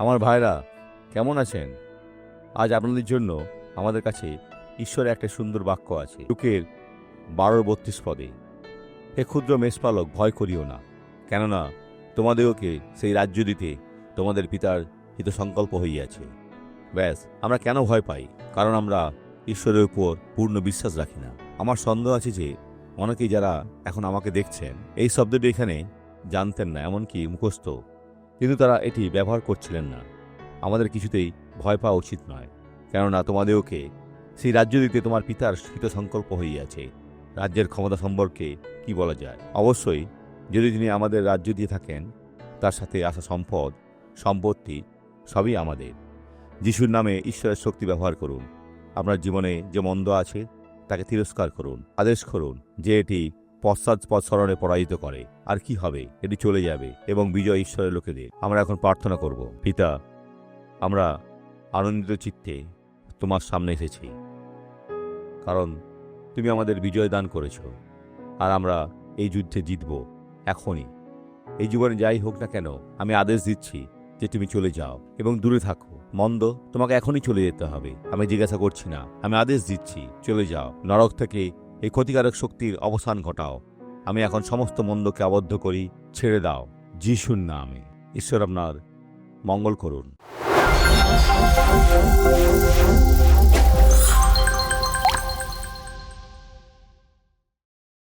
আমার ভাইরা কেমন আছেন? আজ আপনাদের জন্য আমাদের কাছে ঈশ্বরের একটা সুন্দর বাক্য আছে। লুকের 12:32 পদে, হে ক্ষুদ্র মেষপালক, ভয় করিও না, কেননা তোমাদেরকে সেই রাজ্য দিতে তোমাদের পিতার হিত সংকল্প হইয়াছে। ব্যাস, আমরা কেন ভয় পাই? কারণ আমরা ঈশ্বরের উপর পূর্ণ বিশ্বাস রাখি না। আমার সন্দেহ আছে যে অনেকেই যারা এখন আমাকে দেখছেন এই শব্দটি এখানে জানতেন না, এমনকি মুখস্থ, কিন্তু তারা এটি ব্যবহার করছিলেন না। আমাদের কিছুতেই ভয় পাওয়া উচিত নয়, কেননা তোমাদেরকে সেই রাজ্য দিতে তোমার পিতার হিত সংকল্প হইয়াছে। রাজ্যের ক্ষমতা সম্পর্কে কি বলা যায়? অবশ্যই যদি তিনি আমাদের রাজ্য দিয়ে থাকেন, তার সাথে আসা সম্পদ, সম্পত্তি সবই আমাদের। যিশুর নামে ঈশ্বরের শক্তি ব্যবহার করুন। আপনার জীবনে যে মন্দ আছে তাকে তিরস্কার করুন, আদেশ করুন যে এটি পশ্চাৎপদ স্মরণে পরাজিত করে। আর কি হবে? এটি চলে যাবে এবং বিজয় ঈশ্বরের লোকেদের। আমরা এখন প্রার্থনা করব। পিতা, আমরা আনন্দিত চিত্তে তোমার সামনে এসেছি, কারণ তুমি আমাদের বিজয় দান করেছ। আর আমরা এই যুদ্ধে জিতব এখনই। এই জীবনে যাই হোক না কেন, আমি আদেশ দিচ্ছি যে তুমি চলে যাও এবং দূরে থাকো। মন্দ, তোমাকে এখনই চলে যেতে হবে। আমি জিজ্ঞাসা করছি না, আমি আদেশ দিচ্ছি, চলে যাও। নরক থেকে এই ক্ষতিকারক শক্তির অবসান ঘটাও। আমি এখন সমস্ত মন্দকে আবদ্ধ করি, ছেড়ে দাও যিশুর নামে। ঈশ্বর আপনার মঙ্গল করুন।